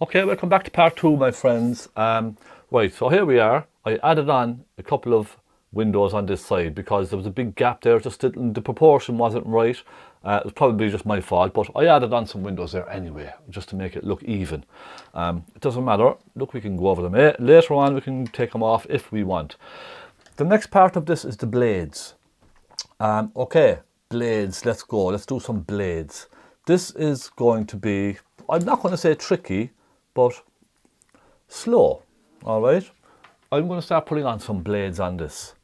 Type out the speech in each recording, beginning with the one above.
Okay, welcome back to part two, my friends. Right, so here we are. I added on a couple of windows on this side because there was a big gap there. Just the proportion wasn't right. It was probably just my fault, but I added on some windows there anyway, just to make it look even. It doesn't matter. Look, we can go over them. Later on, we can take them off if we want. The next part of this is the blades. Okay, blades, let's go. Let's do some blades. This is going to be, I'm not going to say tricky, but slow, all right? I'm going to start putting on some blades on this.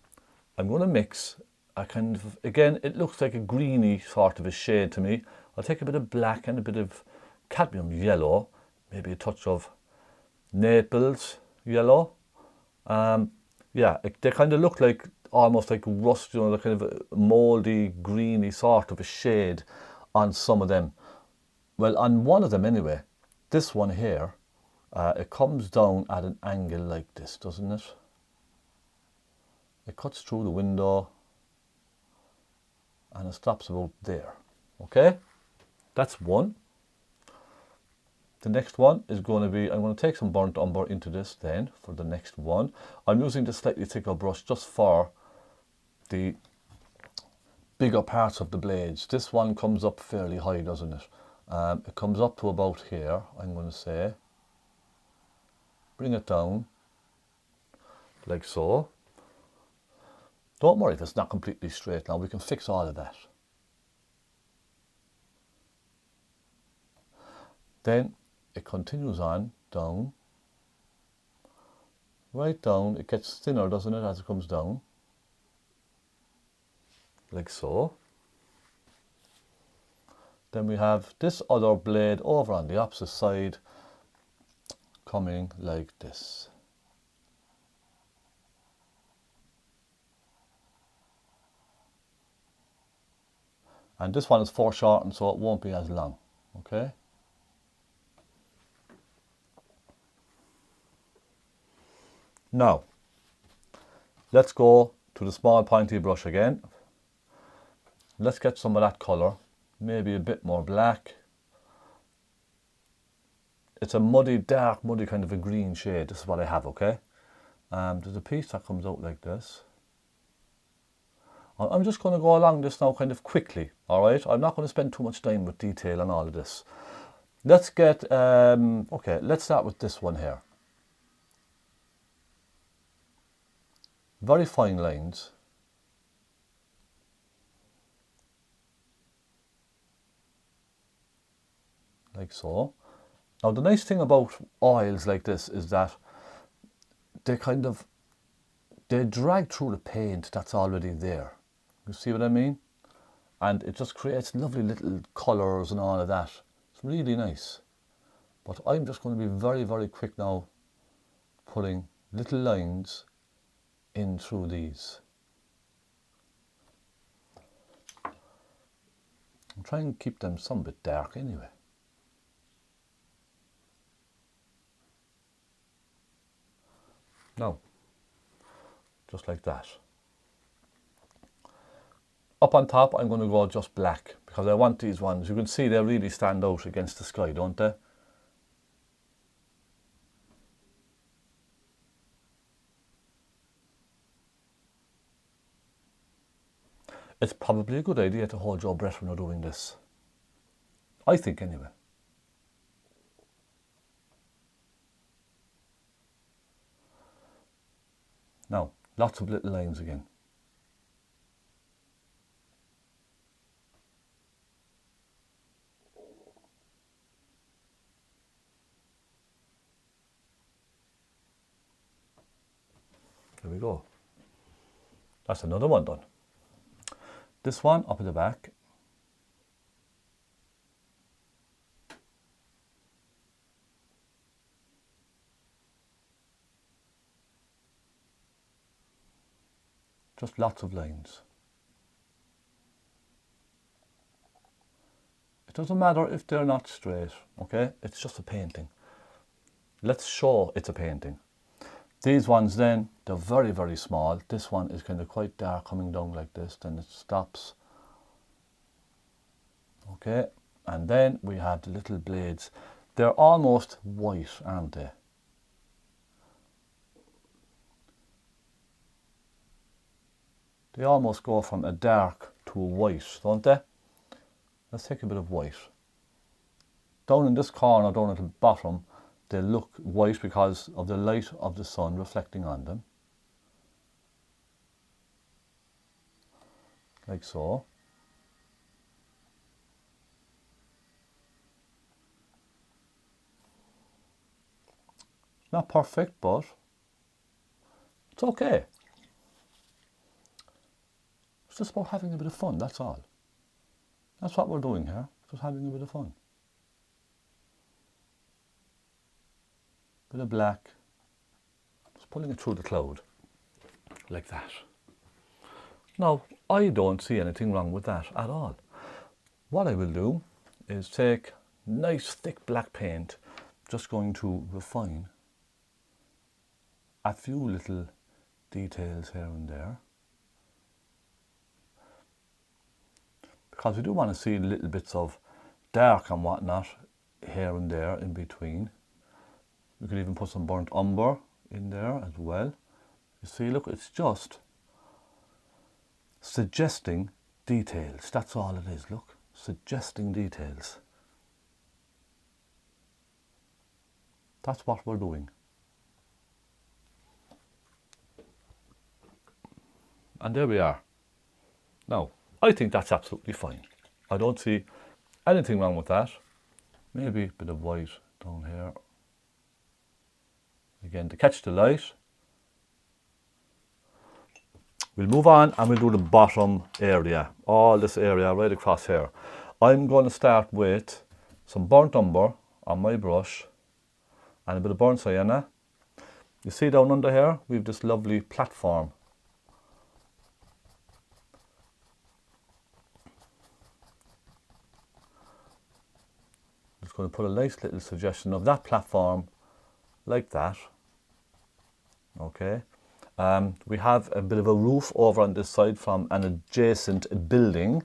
I'm going to mix a kind of, again, it looks like a greeny sort of a shade to me. I'll take a bit of black and a bit of cadmium yellow, maybe a touch of Naples yellow. Yeah, they kind of look like, almost like rust, you know, the kind of a moldy, greeny sort of a shade on some of them. Well, on one of them anyway, this one here, it comes down at an angle like this, doesn't it? It cuts through the window and it stops about there. Okay, that's one. The next one is going to be, I'm going to take some burnt umber into this then for the next one. I'm using the slightly thicker brush just for the bigger parts of the blades. This one comes up fairly high, doesn't it? It comes up to about here, I'm going to say. Bring it down, like so. Don't worry if it's not completely straight now, we can fix all of that. Then it continues on, down, right down. It gets thinner, doesn't it, as it comes down. Like so. Then we have this other blade over on the opposite side, coming like this. And this one is foreshortened, so it won't be as long, okay? Now, let's go to the small pointy brush again. Let's get some of that colour, maybe a bit more black. It's a muddy, dark, muddy kind of a green shade. This is what I have, okay? There's a piece that comes out like this. I'm just going to go along this now kind of quickly, all right? I'm not going to spend too much time with detail on all of this. Let's get, okay, let's start with this one here. Very fine lines. Like so. Now the nice thing about oils like this is that they drag through the paint that's already there. You see what I mean? And it just creates lovely little colours and all of that. It's really nice. But I'm just going to be very, very quick now, putting little lines in through these. I'm trying to keep them some bit dark anyway. Now, just like that. Up on top, I'm going to go just black because I want these ones. You can see they really stand out against the sky, don't they? It's probably a good idea to hold your breath when you're doing this. I think anyway. Now, lots of little lines again. There we go. That's another one done. This one up at the back. Just lots of lines. It doesn't matter if they're not straight, okay? It's just a painting. Let's show it's a painting. These ones then, they're very, very small. This one is kind of quite dark coming down like this, then it stops. Okay, and then we have the little blades. They're almost white, aren't they? They almost go from a dark to a white, don't they? Let's take a bit of white. Down in this corner, down at the bottom, they look white because of the light of the sun reflecting on them. Like so. Not perfect, but it's okay. It's just about having a bit of fun, that's all. That's what we're doing here, just having a bit of fun. Bit of black, just pulling it through the cloud, like that. Now, I don't see anything wrong with that at all. What I will do is take nice thick black paint, just going to refine a few little details here and there. Because we do want to see little bits of dark and whatnot here and there in between. We could even put some burnt umber in there as well. You see, look, it's just suggesting details. That's all it is, look, suggesting details. That's what we're doing. And there we are. Now, I think that's absolutely fine. I don't see anything wrong with that. Maybe a bit of white down here. Again, to catch the light. We'll move on and we'll do the bottom area. All this area right across here. I'm going to start with some burnt umber on my brush and a bit of burnt sienna. You see down under here, we have this lovely platform. Just going to put a nice little suggestion of that platform like that. Okay. We have a bit of a roof over on this side from an adjacent building.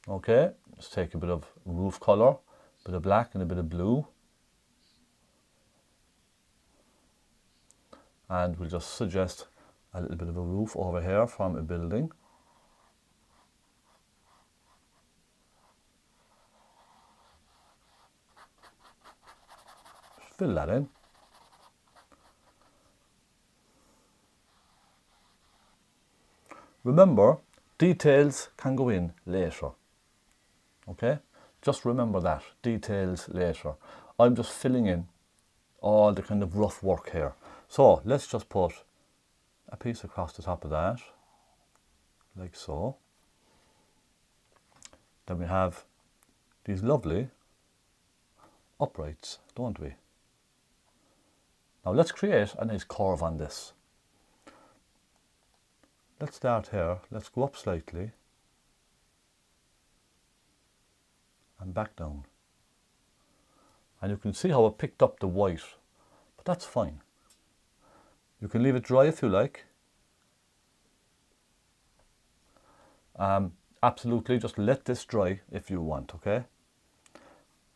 Okay, let's take a bit of roof colour, a bit of black and a bit of blue. And we'll just suggest a little bit of a roof over here from a building. Just fill that in. Remember, details can go in later, okay? Just remember that, details later. I'm just filling in all the kind of rough work here. So let's just put a piece across the top of that, like so. Then we have these lovely uprights, don't we? Now let's create a nice curve on this. Let's start here, let's go up slightly and back down. And you can see how it picked up the white, but that's fine. You can leave it dry if you like. Absolutely, just let this dry if you want, okay?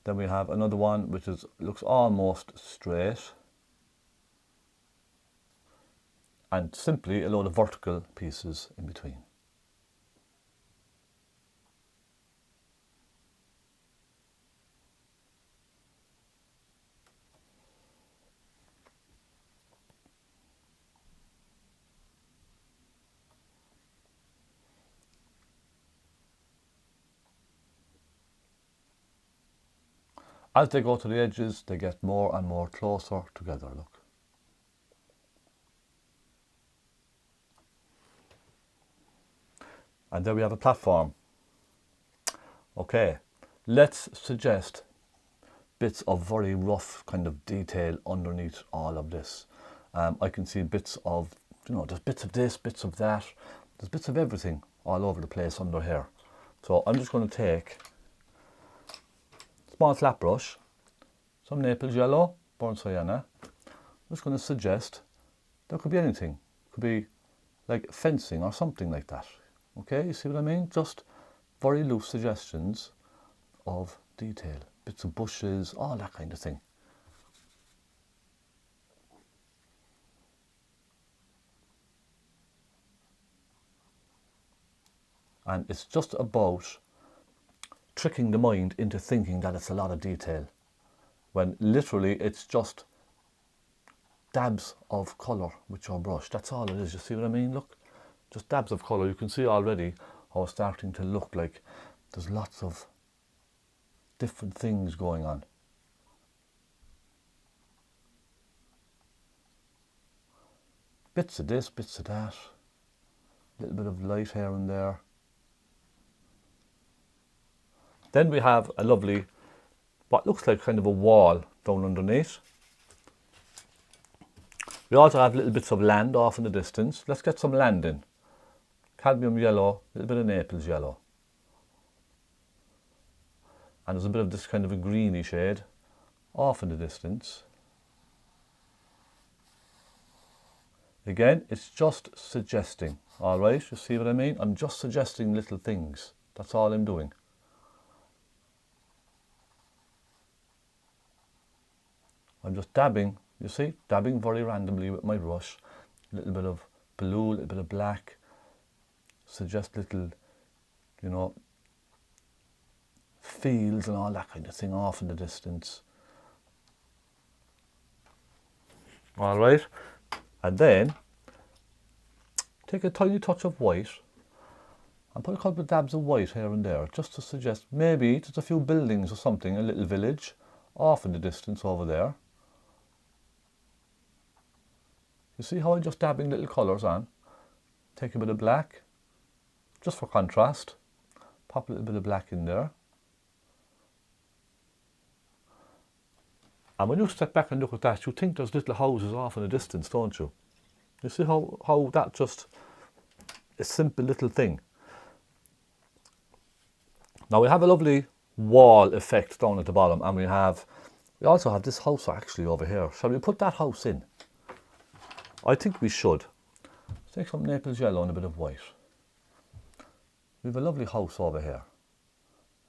Then we have another one which looks almost straight. And simply a load of vertical pieces in between. As they go to the edges, they get more and more closer together, look. And there we have a platform. Okay, let's suggest bits of very rough kind of detail underneath all of this. I can see bits of, you know, there's bits of this, bits of that. There's bits of everything all over the place under here. So I'm just going to take a small flat brush, some Naples yellow, burnt sienna. I'm just going to suggest there could be anything. It could be like fencing or something like that. Okay, you see what I mean? Just very loose suggestions of detail. bits of bushes, all that kind of thing. And it's just about tricking the mind into thinking that it's a lot of detail, when literally it's just dabs of colour with your brush. That's all it is. You see what I mean? Look, just dabs of colour. You can see already how it's starting to look like there's lots of different things going on. Bits of this, bits of that, a little bit of light here and there. Then we have a lovely, what looks like kind of a wall down underneath. We also have little bits of land off in the distance. Let's get some land in. Cadmium yellow, a little bit of Naples yellow. And there's a bit of this kind of a greeny shade off in the distance. Again, it's just suggesting, all right? You see what I mean? I'm just suggesting little things. That's all I'm doing. I'm just dabbing, you see, dabbing very randomly with my brush. A little bit of blue, a little bit of black. Suggest little, you know, fields and all that kind of thing off in the distance. All right. And then take a tiny touch of white and put a couple of dabs of white here and there, just to suggest maybe just a few buildings or something, a little village off in the distance over there. You see how I'm just dabbing little colours on? Take a bit of black, just for contrast. Pop a little bit of black in there. And when you step back and look at that, you think there's little houses off in the distance, don't you? You see how that just a simple little thing. Now we have a lovely wall effect down at the bottom, and we also have this house actually over here. Shall we put that house in? I think we should. Let's take some Naples yellow and a bit of white. We have a lovely house over here.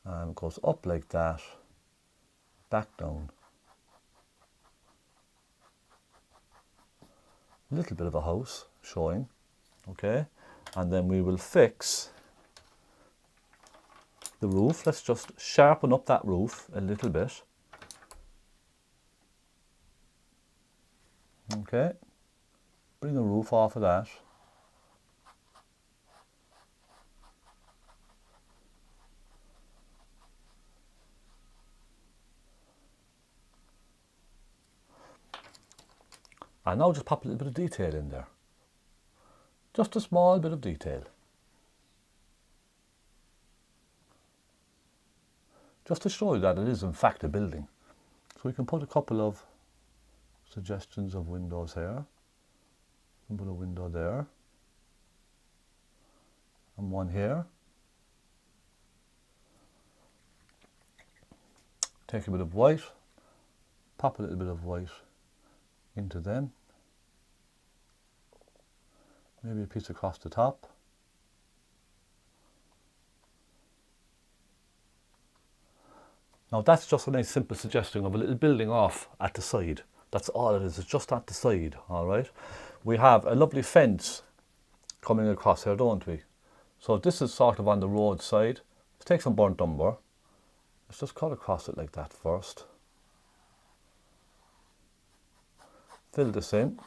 And it goes up like that, back down. A little bit of a house showing, okay? And then we will fix the roof. Let's just sharpen up that roof a little bit. Okay. Bring the roof off of that. And now just pop a little bit of detail in there. Just a small bit of detail. Just to show you that it is in fact a building. So we can put a couple of suggestions of windows here. We can put a window there. And one here. Take a bit of white. Pop a little bit of white into them. Maybe a piece across the top. Now that's just a nice simple suggestion of a little building off at the side. That's all it is, it's just at the side, all right? We have a lovely fence coming across here, don't we? So this is sort of on the road side. Let's take some burnt umber. Let's just cut across it like that first. Fill this in.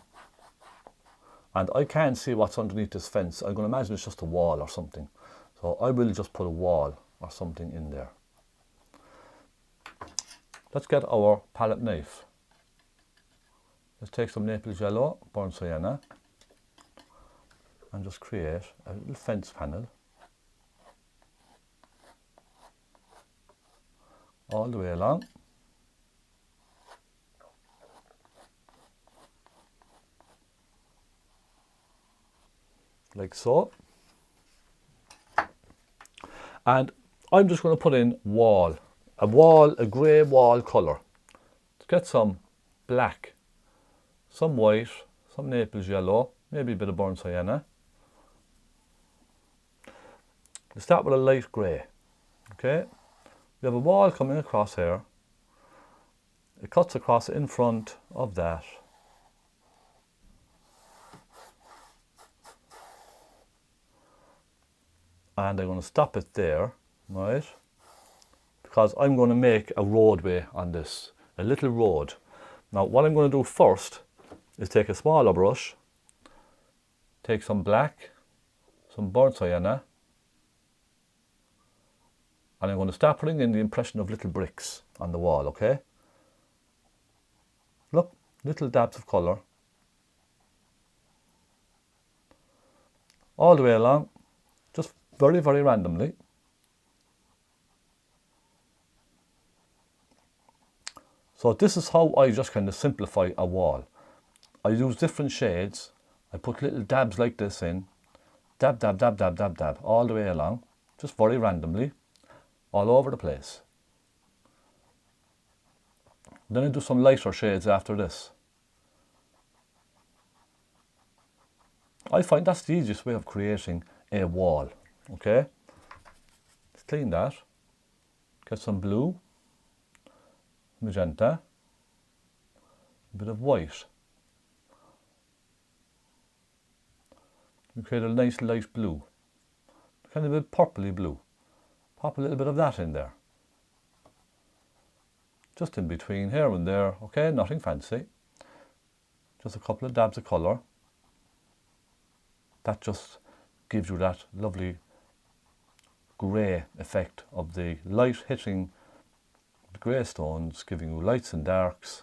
And I can't see what's underneath this fence. I'm going to imagine it's just a wall or something. So I will just put a wall or something in there. Let's get our palette knife. Let's take some Naples yellow, burnt sienna, and just create a little fence panel all the way along. Like so. And I'm just going to put in a grey wall colour. Let's get some black, some white, some Naples yellow, maybe a bit of burnt sienna. Let's start with a light grey. Okay, we have a wall coming across here. it cuts across in front of that. And I'm going to stop it there, right? Because I'm going to make a roadway on this, a little road. Now what I'm going to do first is take a smaller brush, take some black, some burnt sienna, and I'm going to start putting in the impression of little bricks on the wall, okay? Look, little dabs of colour. All the way along, just very, very randomly. So this is how I just kind of simplify a wall. I use different shades. I put little dabs like this in. Dab, dab, dab, dab, dab, dab, all the way along. Just very randomly, all over the place. Then I do some lighter shades after this. I find that's the easiest way of creating a wall, okay? Let's clean that. Get some blue, magenta, a bit of white. We create a nice light blue, kind of a bit purpley blue. Pop a little bit of that in there. Just in between here and there, okay, nothing fancy. Just a couple of dabs of colour. That just gives you that lovely grey effect of the light hitting the grey stones, giving you lights and darks.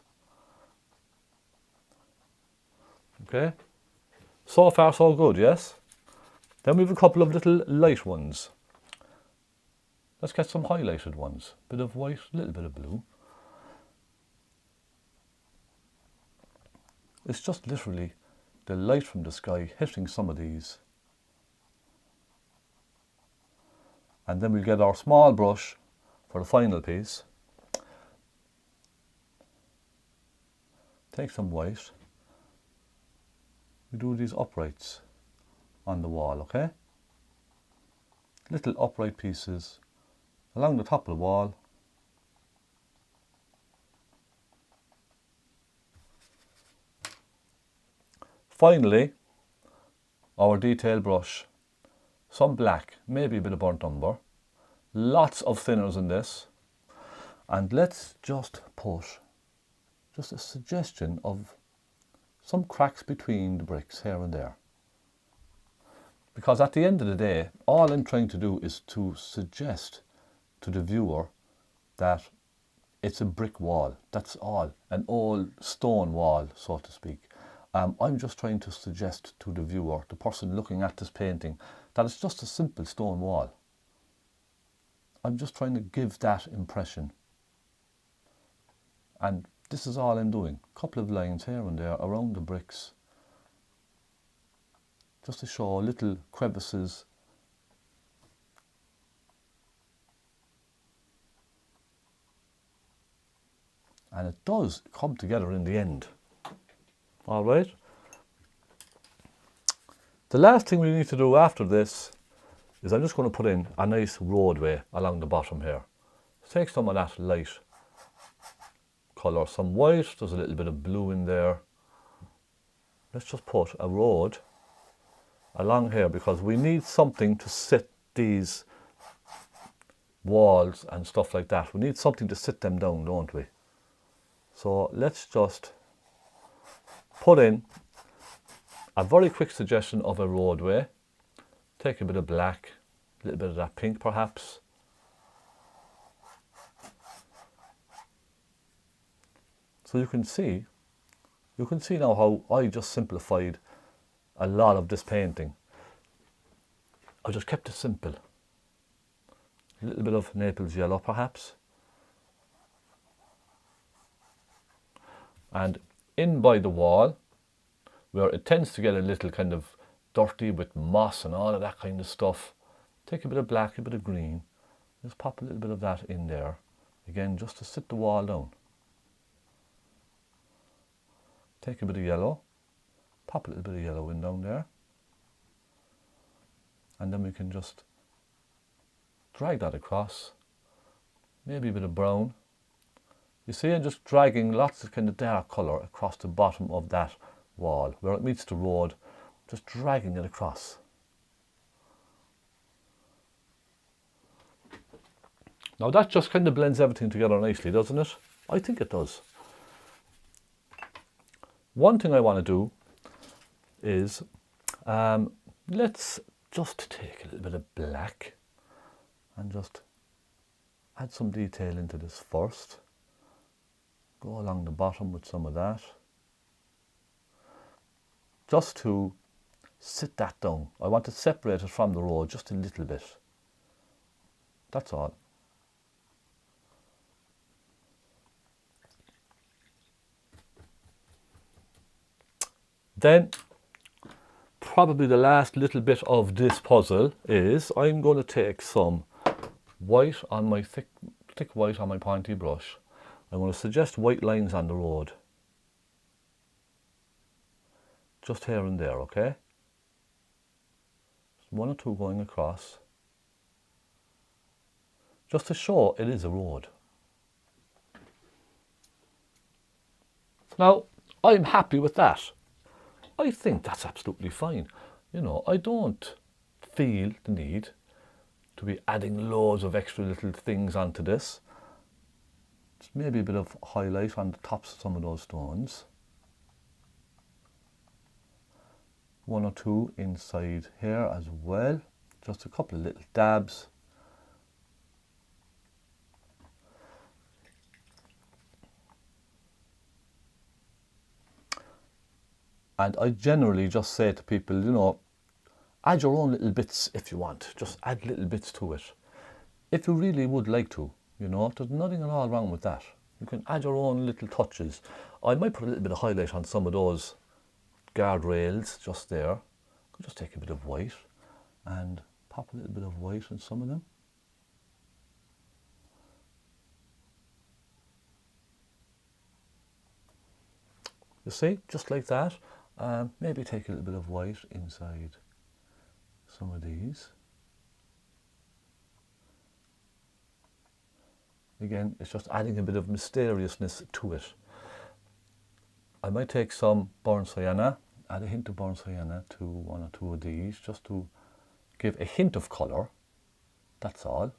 Okay, so far so good, yes? Then we have a couple of little light ones. Let's get some highlighted ones. Bit of white, a little bit of blue. It's just literally the light from the sky hitting some of these. And then we'll get our small brush for the final piece. Take some white. We do these uprights on the wall, okay? Little upright pieces along the top of the wall. Finally, our detail brush, some black, maybe a bit of burnt umber, lots of thinners in this, and let's just put just a suggestion of some cracks between the bricks here and there. Because at the end of the day, all I'm trying to do is to suggest to the viewer that it's a brick wall, that's all, an old stone wall, so to speak. I'm just trying to suggest to the viewer, the person looking at this painting, that it's just a simple stone wall. I'm just trying to give that impression. And this is all I'm doing. A couple of lines here and there around the bricks. Just to show little crevices. And it does come together in the end. All right. The last thing we need to do after this is I'm just going to put in a nice roadway along the bottom here. Take some of that light colour, some white, there's a little bit of blue in there. Let's just put a road along here because we need something to sit these walls and stuff like that. We need something to sit them down, don't we? So let's just put in a very quick suggestion of a roadway. Take a bit of black, a little bit of that pink perhaps. So you can see now how I just simplified a lot of this painting. I just kept it simple. A little bit of Naples yellow perhaps. And in by the wall, where it tends to get a little kind of dirty with moss and all of that kind of stuff, take a bit of black, a bit of green, just pop a little bit of that in there, again just to sit the wall down. Take a bit of yellow, pop a little bit of yellow in down there, and then we can just drag that across, maybe a bit of brown, You see, I'm just dragging lots of kind of dark colour across the bottom of that wall where it meets the road, just dragging it across. Now that just kind of blends everything together nicely, doesn't it? I think it does. One thing I want to do is, let's just take a little bit of black and just add some detail into this first. Go along the bottom with some of that. Just to sit that down. I want to separate it from the road just a little bit. That's all. Then, probably the last little bit of this puzzle is I'm going to take some white on my thick white on my pointy brush. I'm going to suggest white lines on the road. Just here and there, okay? Just one or two going across. Just to show it is a road. Now, I'm happy with that. I think that's absolutely fine. You know, I don't feel the need to be adding loads of extra little things onto this. Just maybe a bit of highlight on the tops of some of those stones. One or two inside here as well. Just a couple of little dabs. And I generally just say to people, you know, add your own little bits if you want. Just add little bits to it. If you really would like to, you know, there's nothing at all wrong with that. You can add your own little touches. I might put a little bit of highlight on some of those guardrails just there. Could just take a bit of white and pop a little bit of white on some of them. You see, just like that. Maybe take a little bit of white inside some of these. Again, it's just adding a bit of mysteriousness to it. I might take some burnt sienna, add a hint of burnt sienna to one or two of these, just to give a hint of colour. That's all.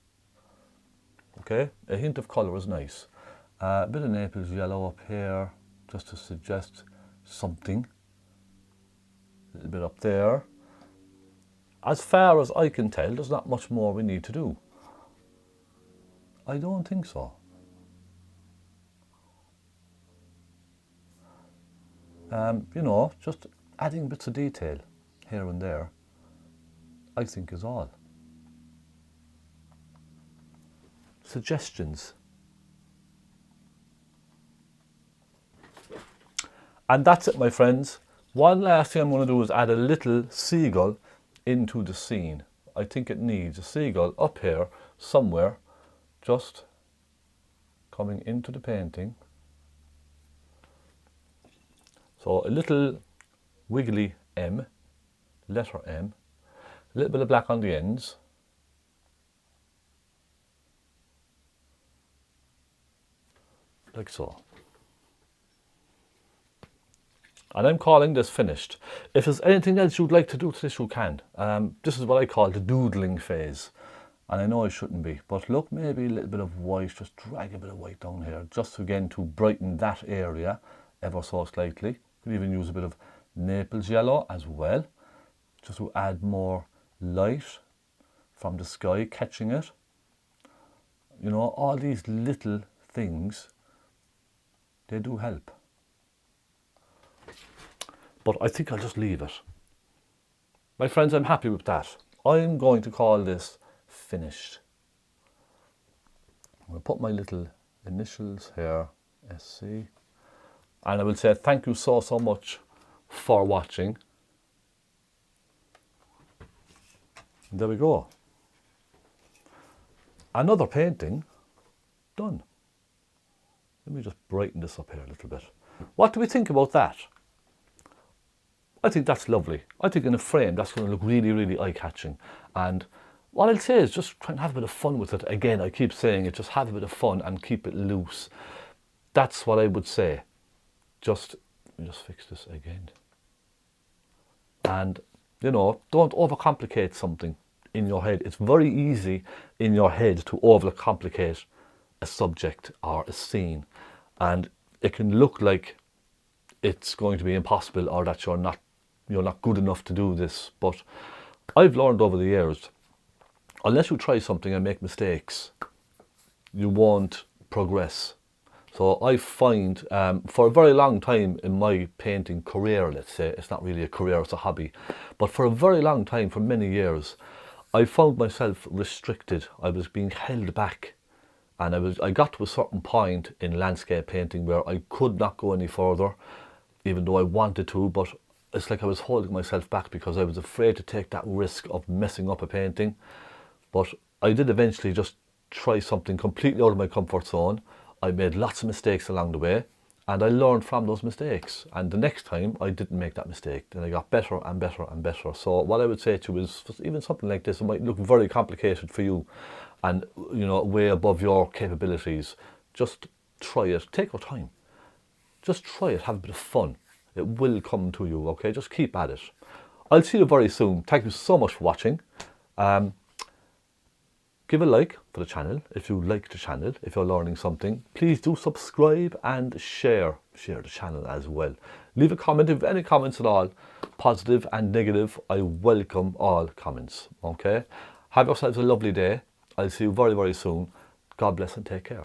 Okay, a hint of colour is nice. A bit of Naples yellow up here, just to suggest something. A little bit up there. As far as I can tell, there's not much more we need to do. I don't think so. You know, just adding bits of detail here and there, I think is all. Suggestions. And that's it, my friends. One last thing I'm going to do is add a little seagull into the scene. I think it needs a seagull up here somewhere, just coming into the painting. So a little wiggly M, letter M, a little bit of black on the ends. Like so. And I'm calling this finished. If there's anything else you'd like to do to this, you can. This is what I call the doodling phase. And I know I shouldn't be, but look, maybe a little bit of white, just drag a bit of white down here, just again to brighten that area ever so slightly. You could even use a bit of Naples yellow as well, just to add more light from the sky, catching it. You know, all these little things, they do help. But I think I'll just leave it. My friends, I'm happy with that. I'm going to call this finished. I'm going to put my little initials here, SC. And I will say thank you so much for watching. And there we go. Another painting done. Let me just brighten this up here a little bit. What do we think about that? I think that's lovely. I think in a frame that's going to look really, really eye-catching. And what I'll say is just try and have a bit of fun with it. Again, I keep saying it, just have a bit of fun and keep it loose. that's what I would say. Let me just fix this again. And, you know, don't overcomplicate something in your head. It's very easy in your head to overcomplicate a subject or a scene. And it can look like it's going to be impossible, or that you're not good enough to do this. But I've learned over the years, unless you try something and make mistakes, you won't progress. So I find for a very long time in my painting career, let's say, it's not really a career, it's a hobby, but for a very long time, for many years, I found myself restricted. I was being held back, and I got to a certain point in landscape painting where I could not go any further, even though I wanted to. But it's like I was holding myself back because I was afraid to take that risk of messing up a painting. But I did eventually just try something completely out of my comfort zone. I made lots of mistakes along the way, and I learned from those mistakes. And the next time I didn't make that mistake. Then I got better and better and better. So what I would say to you is, even something like this, it might look very complicated for you and, you know, way above your capabilities. Just try it. Take your time. Just try it. Have a bit of fun. It will come to you, okay? Just keep at it. I'll see you very soon. Thank you so much for watching. Give a like for the channel if you like the channel, if you're learning something. Please do subscribe and share the channel as well. Leave a comment if any comments at all, positive and negative. I welcome all comments, okay? Have yourselves a lovely day. I'll see you very, very soon. God bless and take care.